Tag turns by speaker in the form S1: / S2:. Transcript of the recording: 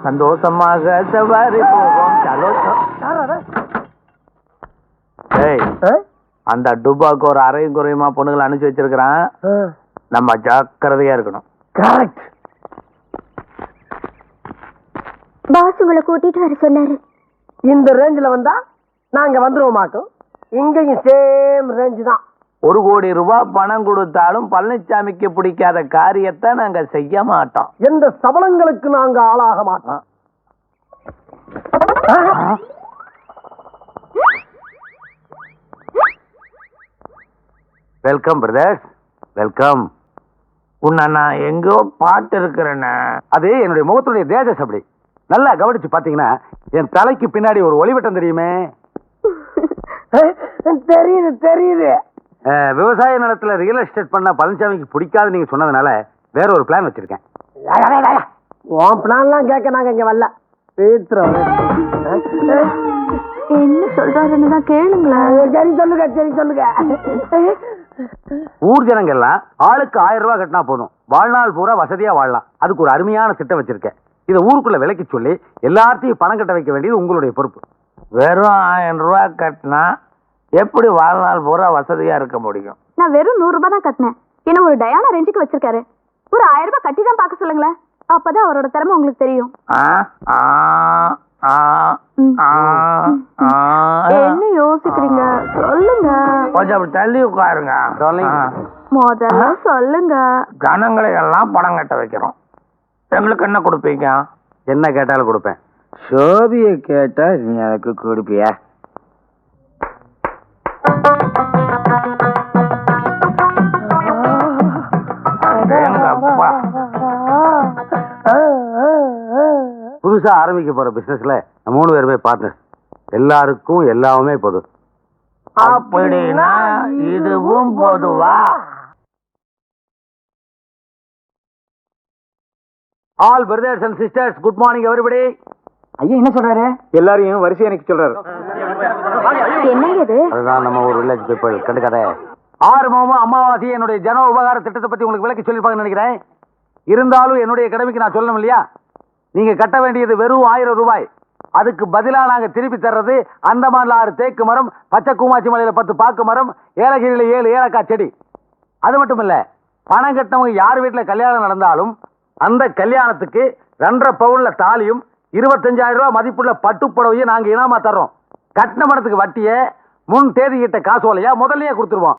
S1: சந்தோஷமாக சவாரி போவோம். அந்த டுபாக்கு ஒரு அரையும் குறையுமா பொண்ணுகளை அனுப்பிச்சு வச்சிருக்கிறான். நம்ம ஜாக்கிரதையா இருக்கணும்.
S2: கரெக்ட்.
S3: பாஸ் உங்களை கூட்டிட்டு வர சொன்னாரு.
S2: இந்த ரேஞ்சில் வந்தா நாங்க வந்துருவோம் மாட்டோம். இங்கேயும் சேம் ரேஞ்சு தான்.
S1: 1 கோடி ரூபாய் பணம் கொடுத்தாலும் பழனிசாமிக்கு பிடிக்காத காரியத்தை நாங்க செய்ய மாட்டோம்.
S2: எந்த சபலங்களுக்கு நாங்க ஆளாக மாட்டோம்.
S1: Welcome brothers, welcome. உன்னை நான் எங்கோ பாட்டு இருக்கிறேன்னு.
S4: அது என்னுடைய முகத்துடைய தேஜஸ். அப்படி நல்லா கவனிச்சு பாத்தீங்கன்னா என் தலைக்கு பின்னாடி ஒரு ஒளிவட்டம் தெரியுமே.
S2: தெரியுது தெரியுது.
S4: விவசாய நிலத்துல ரியல் எஸ்டேட் பண்ண பழனிசாமிக்கு பிடிக்காது நீங்க சொன்னதுனால வேற ஒரு பிளான் வச்சிருக்கேன்.
S2: உன் பிளான்லாம் கேட்க நாங்க இங்க வரல.
S3: என்ன சொல்றாருன்னு தான் கேளுங்களேன்.
S2: சரி சொல்லுங்க, சரி சொல்லுங்க.
S4: ஊர் ஜனங்க எல்லாம் ஆளுக்கு 1000 ரூபாய் கட்டினா போதும், வாழ்நாள் பூரா வசதியா வாழலாம். அதுக்கு ஒரு அருமையான திட்டம் வச்சிருக்கேன். இதை ஊருக்குள்ள விலைக்கு சொல்லி எல்லாத்தையும் பணம் கட்ட வைக்க வேண்டியது உங்களுடைய பொறுப்பு.
S1: வெறும் 1000 ரூபாய் கட்டினா எப்படி வாழ்நாள் பூரா வசதியா இருக்க முடியும்?
S3: நான் வெறும் 100 ரூபாய் தான் கட்டினேன். என்ன ஒரு டயானா ரேஞ்சுக்கு வச்சிருக்காரு. ஒரு 1000 ரூபாய் கட்டி தான் பார்க்க சொல்லுங்களேன். அப்பதான் அவரோட திறமை உங்களுக்கு தெரியும். என்ன யோசிக்கிறீங்க? சொல்லுங்க.
S1: கொஞ்சம் அப்படி தள்ளி உட்காருங்க.
S3: முதல்ல சொல்லுங்க.
S1: ஜனங்களை எல்லாம் பணம் கட்ட வைக்கிறோம். எங்களுக்கு என்ன கொடுப்பீங்க?
S4: என்ன கேட்டாலும் கொடுப்பேன்.
S1: சோபியை கேட்டா நீ எனக்கு கொடுப்பியா?
S4: புதுசா ஆரம்பிக்க போற பிசினஸ்ல 3 பேருமே பார்ட்னர். எல்லாருக்கும் எல்லாமே பொது.
S1: அப்படின்னா இதுவும் பொதுவா?
S4: All brothers and sisters, good morning everybody.
S2: ஐயா என்ன சொல்றாரு?
S4: எல்லாரையும் வரிசை எனக்கு சொல்றாரு.
S3: என்னங்க இது?
S4: அதுதான் நம்ம ஒரு வில்லேஜ் பீப்பிள் கண்டுக்காதே. 6 மாதமும் அமாவாசை என்னுடைய ஜன உபகார திட்டத்தை பத்தி உங்களுக்கு விளக்கி சொல்லிருப்பாங்கன்னு நினைக்கிறேன். இருந்தாலும் என்னுடைய கடமைக்கு நான் சொல்லணும் இல்லையா? நீங்க கட்ட வேண்டியது வெறும் 1000 ரூபாய். அதுக்கு பதிலா நாங்க திருப்பி தர்றது அந்தமான்ல 6 தேக்கு மரம், பச்சை கூமாச்சி மலையில 10 பாக்கு மரம், ஏலகிரியில 7 ஏலக்காய் செடி. அது மட்டும் இல்ல, பணம் கட்டவங்க யார் வீட்டுல கல்யாணம் நடந்தாலும் அந்த கல்யாணத்துக்கு 2.5 பவுன்ல தாலியும் 25,000 ரூபாய் மதிப்புள்ள பட்டுப்புடவையும் நாங்க இனாமா தர்றோம். கட்டின பணத்துக்கு வட்டியை முன் தேதி கிட்ட காசோலையா முதல்லயே கொடுத்துருவோம்.